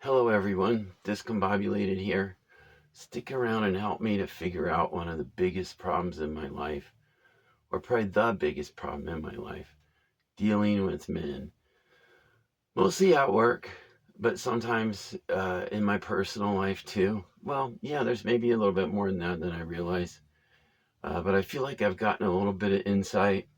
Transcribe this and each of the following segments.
Hello, everyone. Discombobulated here. Stick around and help me to figure out one of the biggest problems in my life, or probably the biggest problem in my life dealing with men. Mostly at work, but sometimes in my personal life too. Well, yeah, there's maybe a little bit more than that than I realize. But I feel like I've gotten a little bit of insight.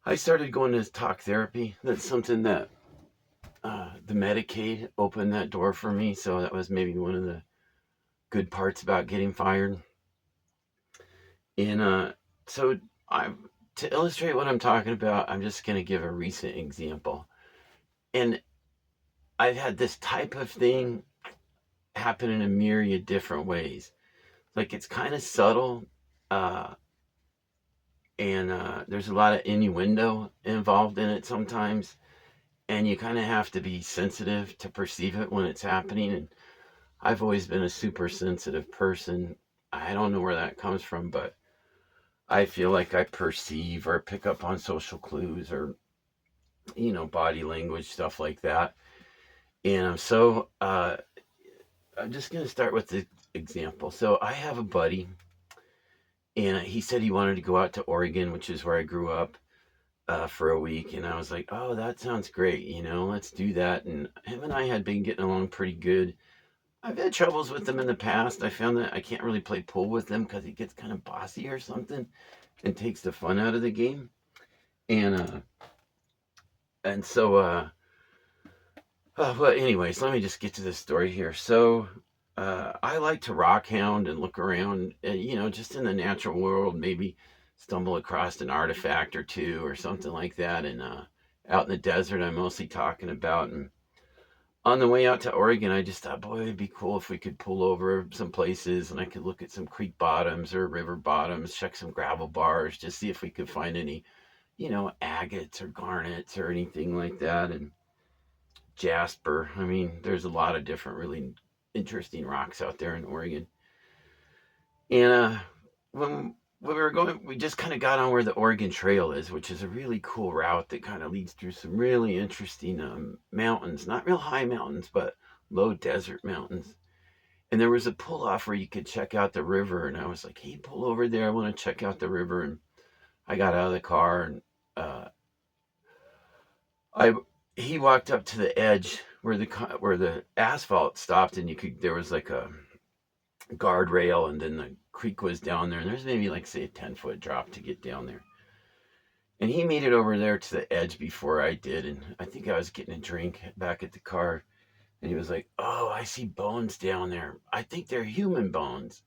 I started going to talk therapy. That's something that the Medicaid opened that door for me. So that was maybe one of the good parts about getting fired. And so I, to illustrate what I'm talking about, I'm just going to give a recent example. And I've had this type of thing happen in a myriad different ways. Like it's kind of subtle, uh, and there's a lot of innuendo involved in it sometimes, and you kind of have to be sensitive to perceive it when it's happening. And I've always been a super sensitive person. I don't know where that comes from, but I feel like I perceive or pick up on social clues or body language, stuff like that. And I'm just going to start with the example. So I have a buddy, and he said he wanted to go out to Oregon, which is where I grew up, for a week. And I was like, oh, that sounds great. Let's do that. And him and I had been getting along pretty good. I've had troubles with him in the past. I found that I can't really play pool with him because he gets kind of bossy or something and takes the fun out of the game. And and so well, anyways, let me just get to this story here. So, I like to rock hound and look around, just in the natural world, maybe stumble across an artifact or two or something like that. And out in the desert, I'm mostly talking about. And on the way out to Oregon, I just thought, boy, it'd be cool if we could pull over some places and I could look at some creek bottoms or river bottoms, check some gravel bars, just see if we could find any, agates or garnets or anything like that. And jasper. I mean, there's a lot of different really interesting rocks out there in Oregon. And when we were going, we just kind of got on where the Oregon Trail is, which is a really cool route that kind of leads through some really interesting mountains. Not real high mountains, but low desert mountains. And there was a pull off where you could check out the river. And I was like, hey, pull over there. I want to check out the river. And I got out of the car and uh, I he walked up to the edge where the asphalt stopped, and there was like a guardrail, and then the creek was down there, and there's maybe like say a 10-foot drop to get down there. And he made it over there to the edge before I did, and I think I was getting a drink back at the car, and he was like, "Oh, I see bones down there. I think they're human bones."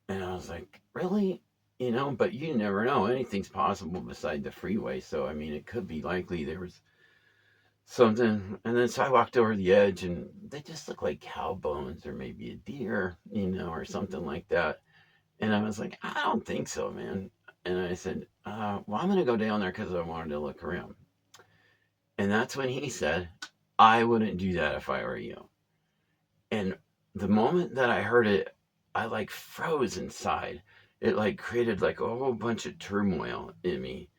And I was like, "Really?" But you never know. Anything's possible beside the freeway. So I mean, it could be likely there was something. And then so I walked over the edge, and they just looked like cow bones or maybe a deer, or something like that. And I was like, I don't think so, man. And I said, well, I'm going to go down there because I wanted to look around. And that's when he said, I wouldn't do that if I were you. And the moment that I heard it, I like froze inside. It like created like a whole bunch of turmoil in me.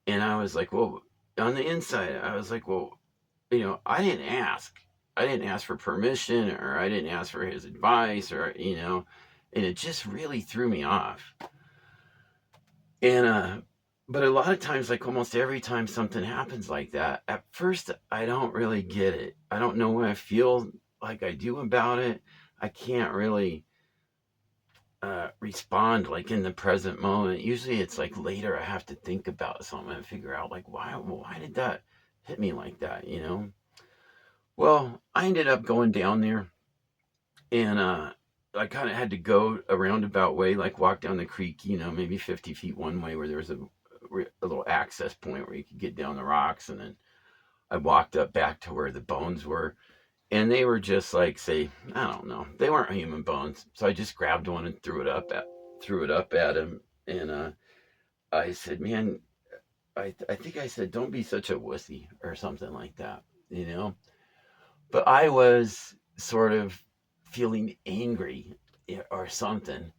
And I was like, well, on the inside, I was like, well, I didn't ask. I didn't ask for permission, or I didn't ask for his advice, and it just really threw me off. And, but a lot of times, like almost every time something happens like that, at first, I don't really get it. I don't know what I feel like I do about it. I can't really respond like in the present moment. Usually it's like later I have to think about something and figure out like, why did that hit me like that? Well, I ended up going down there, and I kind of had to go a roundabout way, like walk down the creek, maybe 50 feet one way where there was a little access point where you could get down the rocks. And then I walked up back to where the bones were, and they were just like, say, I don't know, they weren't human bones. So I just grabbed one and threw it up at him. And I said, man, I think I said, don't be such a wussy or something like that, you know? But I was sort of feeling angry or something.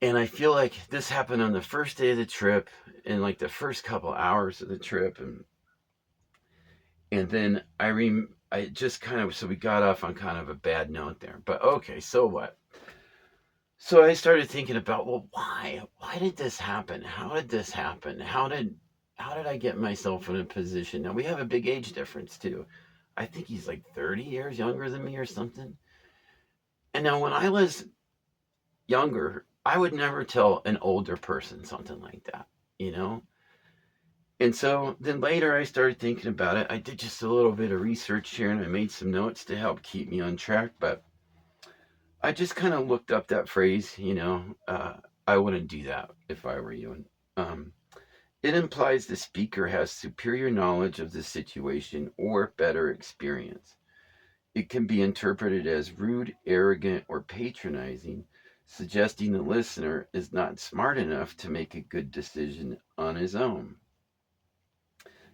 And I feel like this happened on the first day of the trip, in like the first couple hours of the trip. And then I just kind of, so we got off on kind of a bad note there. But okay, so what? So I started thinking about, well, why? Why did this happen? How did this happen? How did I get myself in a position? Now we have a big age difference too. I think he's like 30 years younger than me or something. And now when I was younger, I would never tell an older person something like that, you know? And so then later I started thinking about it. I did just a little bit of research here and I made some notes to help keep me on track. But I just kind of looked up that phrase, I wouldn't do that if I were you. Um, it implies the speaker has superior knowledge of the situation or better experience. It can be interpreted as rude, arrogant, or patronizing, suggesting the listener is not smart enough to make a good decision on his own.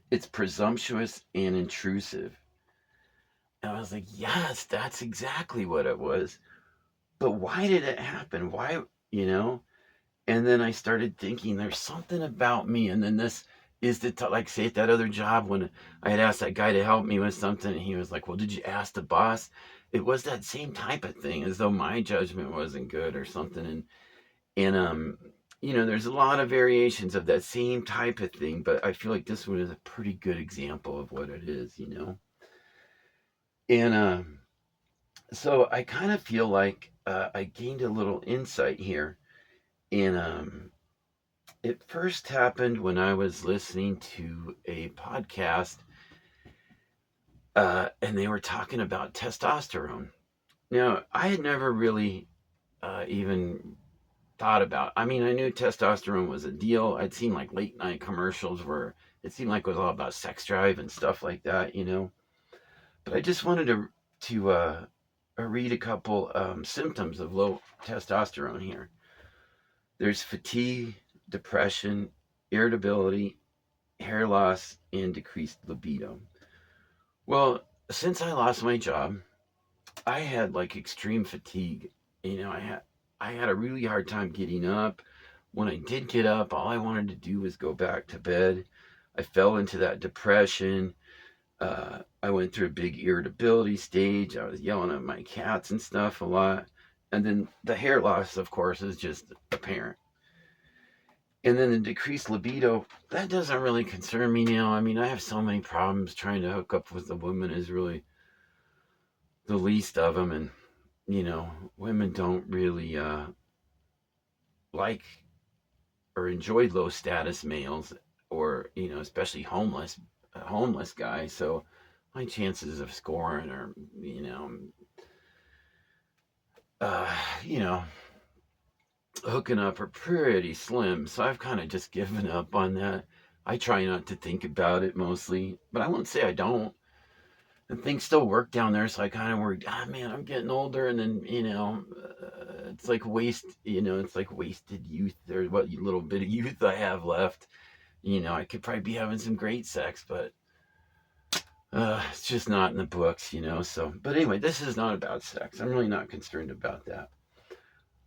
It's presumptuous and intrusive. And I was like, yes, that's exactly what it was. But why did it happen? Why, you know? And then I started thinking, there's something about me. And then this is like, say, at that other job when I had asked that guy to help me with something, and he was like, well, did you ask the boss? It was that same type of thing, as though my judgment wasn't good or something. And there's a lot of variations of that same type of thing, but I feel like this one is a pretty good example of what it is. And so I kind of feel like I gained a little insight here. And it first happened when I was listening to a podcast, and they were talking about testosterone. Now, I had never really even thought about. I mean, I knew testosterone was a deal. I'd seen like late night commercials where it seemed like it was all about sex drive and stuff like that. But I just wanted to read a couple symptoms of low testosterone here. There's fatigue, depression, irritability, hair loss, and decreased libido. Well, since I lost my job, I had like extreme fatigue. I had a really hard time getting up. When I did get up, all I wanted to do was go back to bed. I fell into that depression. I went through a big irritability stage. I was yelling at my cats and stuff a lot. And then the hair loss, of course, is just apparent. And then the decreased libido, that doesn't really concern me now. I mean, I have so many problems trying to hook up with a woman is really the least of them. And, women don't really like or enjoy low status males or, especially homeless guys. So my chances of scoring are, uh, you know, hooking up are pretty slim. So I've kind of just given up on that. I try not to think about it mostly, but I won't say I don't. And things still work down there, so I kind of worried. Ah, man, I'm getting older, and then it's like it's like wasted youth. There's what little bit of youth I have left. I could probably be having some great sex, but it's just not in the books. So, but anyway, this is not about sex. I'm really not concerned about that.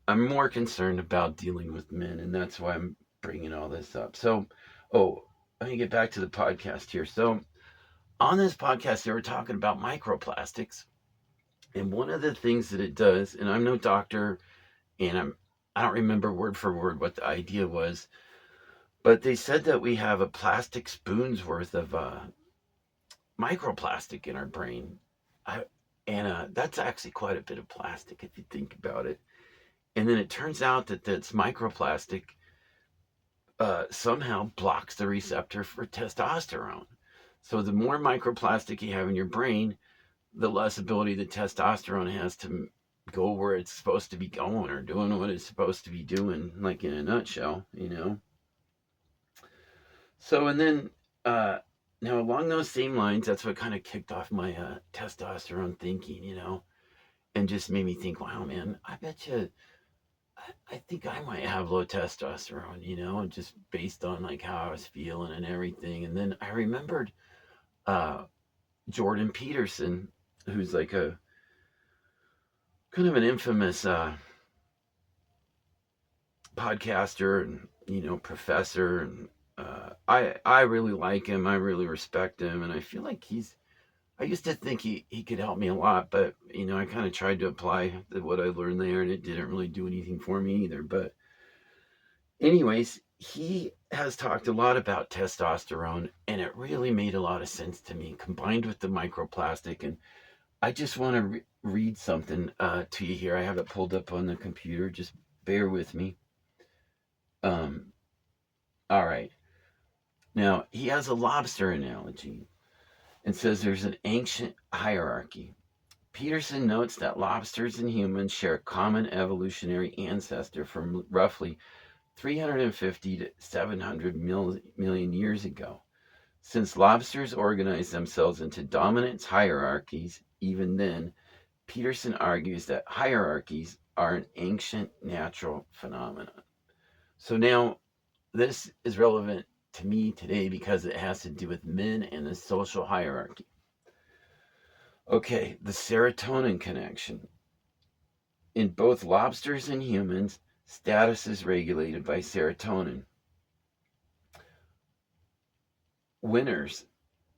I'm more concerned about dealing with men, and that's why I'm bringing all this up. So, let me get back to the podcast here. So, on this podcast, they were talking about microplastics, and one of the things that it does, and I'm no doctor, and I don't remember word for word what the idea was, but they said that we have a plastic spoon's worth of microplastic in our brain. And that's actually quite a bit of plastic if you think about it. And then it turns out that this microplastic somehow blocks the receptor for testosterone. So the more microplastic you have in your brain, the less ability the testosterone has to go where it's supposed to be going or doing what it's supposed to be doing, like in a nutshell. So, and then, now along those same lines, that's what kind of kicked off my testosterone thinking, and just made me think, wow, man, I bet you, I think I might have low testosterone, just based on like how I was feeling and everything. And then I remembered uh, Jordan Peterson, who's like a kind of an infamous podcaster and professor, and I really like him. I really respect him, and I feel like I used to think he could help me a lot, but I kind of tried to apply what I learned there, and it didn't really do anything for me either. But anyways, he has talked a lot about testosterone, and it really made a lot of sense to me, combined with the microplastic. And I just want to read something to you here. I have it pulled up on the computer. Just bear with me. Um, all right. Now, he has a lobster analogy and says there's an ancient hierarchy. Peterson notes that lobsters and humans share a common evolutionary ancestor from roughly 350 to 700 million years ago. Since lobsters organized themselves into dominance hierarchies, even then, Peterson argues that hierarchies are an ancient natural phenomenon. So now this is relevant to me today because it has to do with men and the social hierarchy. Okay, the serotonin connection. In both lobsters and humans, status is regulated by serotonin. Winners.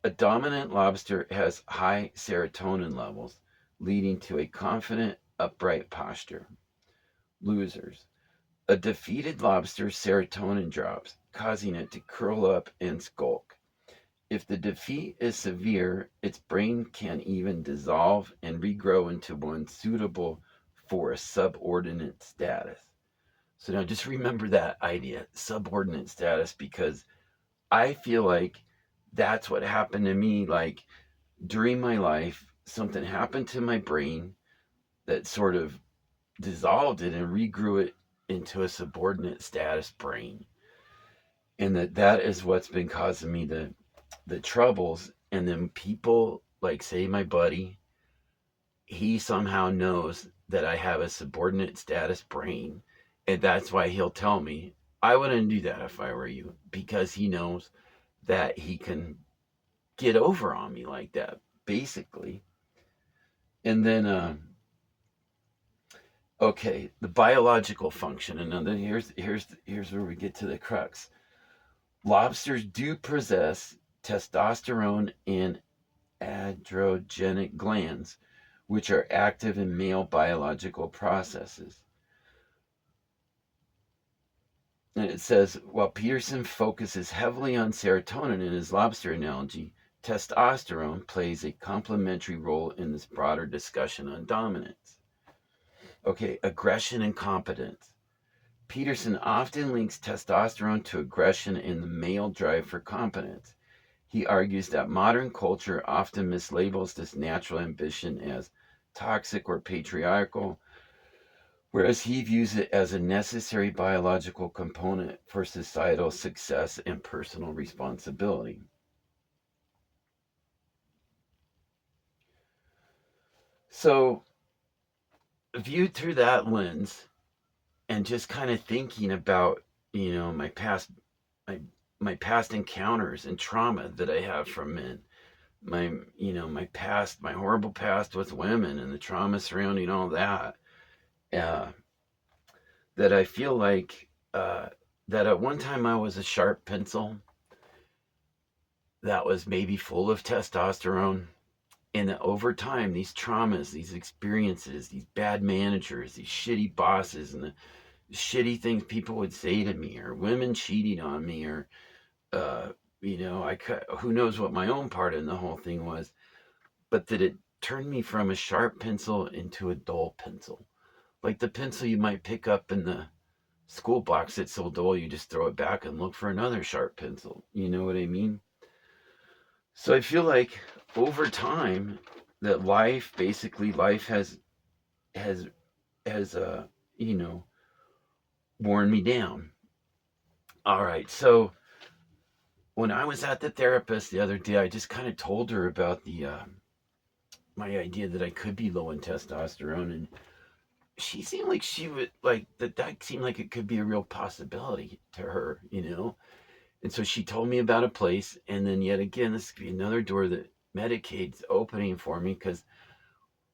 A dominant lobster has high serotonin levels, leading to a confident, upright posture. Losers. A defeated lobster's serotonin drops, causing it to curl up and skulk. If the defeat is severe, its brain can even dissolve and regrow into one suitable for a subordinate status. So now just remember that idea, subordinate status, because I feel like that's what happened to me. Like during my life, something happened to my brain that sort of dissolved it and regrew it into a subordinate status brain. And that is what's been causing me the troubles. And then people like, say, my buddy, he somehow knows that I have a subordinate status brain. And that's why he'll tell me, I wouldn't do that if I were you, because he knows that he can get over on me like that, basically. And then, okay, the biological function. And then here's where we get to the crux. Lobsters do possess testosterone and androgenic glands, which are active in male biological processes. And it says, while Peterson focuses heavily on serotonin in his lobster analogy, testosterone plays a complementary role in this broader discussion on dominance. Okay, aggression and competence. Peterson often links testosterone to aggression and the male drive for competence. He argues that modern culture often mislabels this natural ambition as toxic or patriarchal, whereas he views it as a necessary biological component for societal success and personal responsibility. So, viewed through that lens, and just kind of thinking about, my my, my past encounters and trauma that I have from men, my horrible past with women and the trauma surrounding all that, uh, that I feel like that at one time I was a sharp pencil that was maybe full of testosterone, and that over time these traumas, these experiences, these bad managers, these shitty bosses, and the shitty things people would say to me, or women cheating on me, or who knows what my own part in the whole thing was, but that it turned me from a sharp pencil into a dull pencil, like the pencil you might pick up in the school box that's so dull you just throw it back and look for another sharp pencil. You know what I mean? So I feel like over time that life has has worn me down. All right, so when I was at the therapist the other day, I just kind of told her about the my idea that I could be low in testosterone, and she seemed like she would like that seemed like it could be a real possibility to her. And so she told me about a place, and then yet again, this could be another door that Medicaid's opening for me, because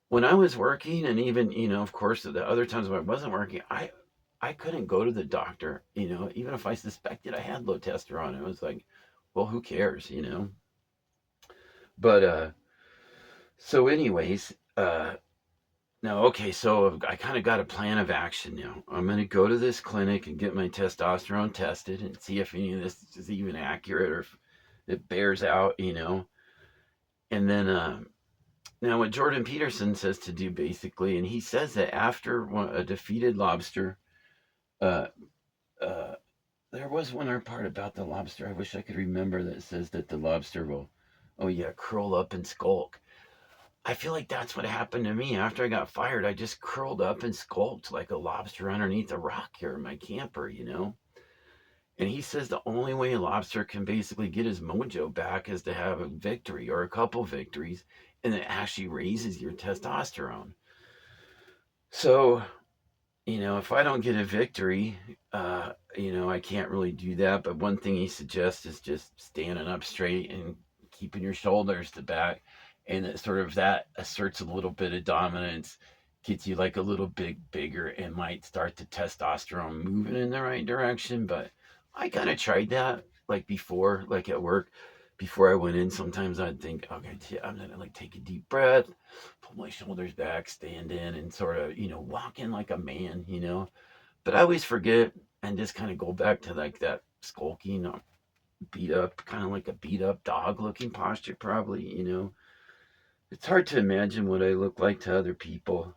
when I was working, and even of course, the other times when I wasn't working, I couldn't go to the doctor, even if I suspected I had low testosterone. It was like, well, who cares? But So, anyways, no, okay, so I kind of got a plan of action now. I'm going to go to this clinic and get my testosterone tested and see if any of this is even accurate or if it bears out. And then, now what Jordan Peterson says to do basically, and he says that after a defeated lobster, uh, uh, there was one other part about the lobster. I wish I could remember that says that the lobster will, oh yeah, curl up and skulk. I feel like that's what happened to me after I got fired. I just curled up and skulked like a lobster underneath a rock here in my camper. And he says the only way a lobster can basically get his mojo back is to have a victory or a couple victories, and it actually raises your testosterone. So, if I don't get a victory, I can't really do that. But one thing he suggests is just standing up straight and keeping your shoulders to back. And it sort of that asserts a little bit of dominance, gets you like a little bit bigger, and might start the testosterone moving in the right direction. But I kind of tried that like before, like at work. Before I went in, sometimes I'd think, okay, I'm gonna like take a deep breath, pull my shoulders back, stand in, and sort of, walk in like a man. But I always forget and just kind of go back to like that skulking, beat up, kind of like a beat up dog looking posture, probably. It's hard to imagine what I look like to other people.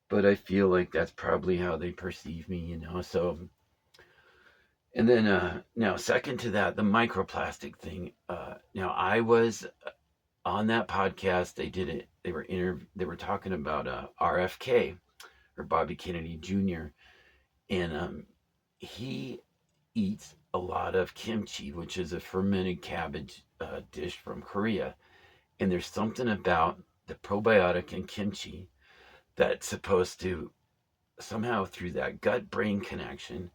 But I feel like that's probably how they perceive me. So, and then, now, second to that, the microplastic thing. Now, I was on that podcast. They did it. They were talking about RFK, or Bobby Kennedy Jr., and he eats a lot of kimchi, which is a fermented cabbage dish from Korea. And there's something about the probiotic in kimchi that's supposed to somehow, through that gut brain connection,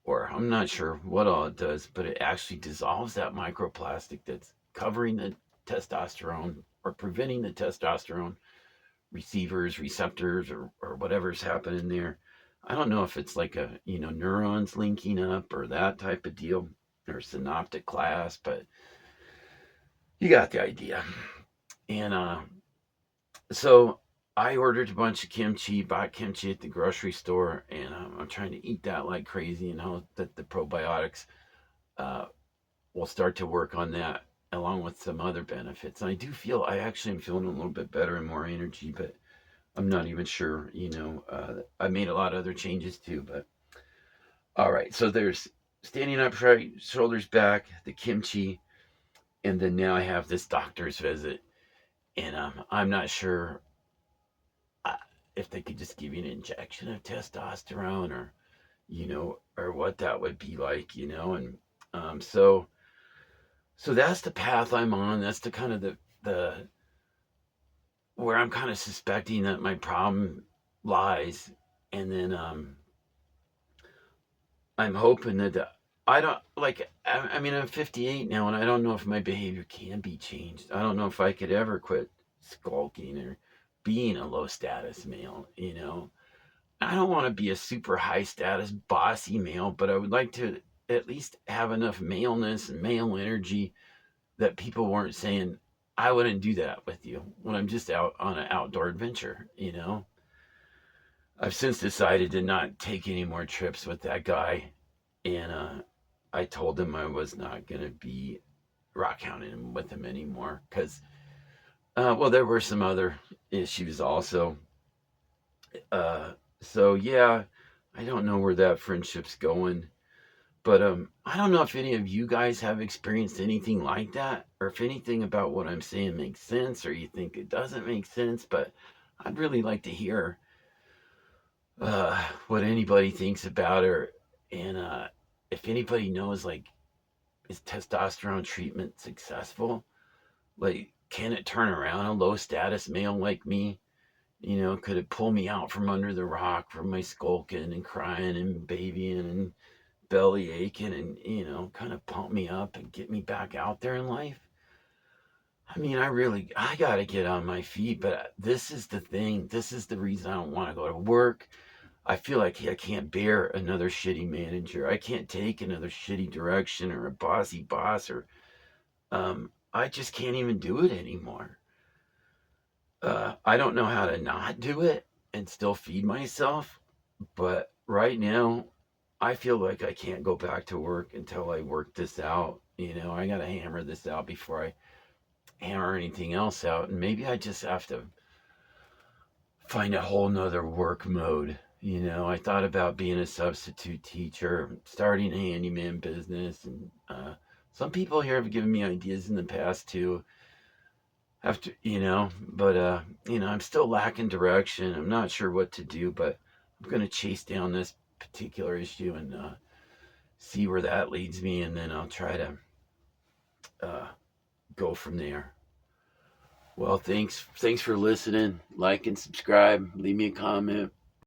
or I'm not sure what all it does, but it actually dissolves that microplastic that's covering the testosterone or preventing the testosterone receivers, receptors, or whatever's happening there. I don't know if it's like neurons linking up or that type of deal or synaptic class, but you got the idea. And so I ordered a bunch of kimchi, bought kimchi at the grocery store, and I'm trying to eat that like crazy and hope that the probiotics uh, will start to work on that along with some other benefits. And I do feel I actually am feeling a little bit better and more energy, but I'm not even sure. I made a lot of other changes too, but all right. So there's standing upright, shoulders back, the kimchi, and then now I have this doctor's visit, and I'm not sure uh, if they could just give you an injection of testosterone, or what that would be like. And so that's the path I'm on. That's the kind of the where I'm kind of suspecting that my problem lies, and then I'm hoping that I don't like. I mean, I'm 58 now, and I don't know if my behavior can be changed. I don't know if I could ever quit skulking or being a low status male. I don't want to be a super high status bossy male, but I would like to at least have enough maleness and male energy that people weren't saying, I wouldn't do that with you when I'm just out on an outdoor adventure. I've since decided to not take any more trips with that guy, and I told him I was not going to be rock hounding with him anymore because, well, there were some other issues also. Uh, so yeah, I don't know where that friendship's going, but I don't know if any of you guys have experienced anything like that, or if anything about what I'm saying makes sense, or you think it doesn't make sense. But I'd really like to hear what anybody thinks about her, and if anybody knows, like, is testosterone treatment successful? Like, can it turn around a low status male like me? Could it pull me out from under the rock from my skulking and crying and babying and belly aching, and kind of pump me up and get me back out there in life? I mean, I gotta get on my feet, but this is the thing. This is the reason I don't want to go to work. I feel like I can't bear another shitty manager. I can't take another shitty direction or a bossy boss, or I just can't even do it anymore. I don't know how to not do it and still feed myself, but right now I feel like I can't go back to work until I work this out. I got to hammer this out before I hammer anything else out. And maybe I just have to find a whole nother work mode. I thought about being a substitute teacher, starting a handyman business, and some people here have given me ideas in the past too. After but I'm still lacking direction. I'm not sure what to do, but I'm gonna chase down this particular issue and see where that leads me, and then I'll try to uh, go from there. Well, thanks for listening. Like and subscribe. Leave me a comment.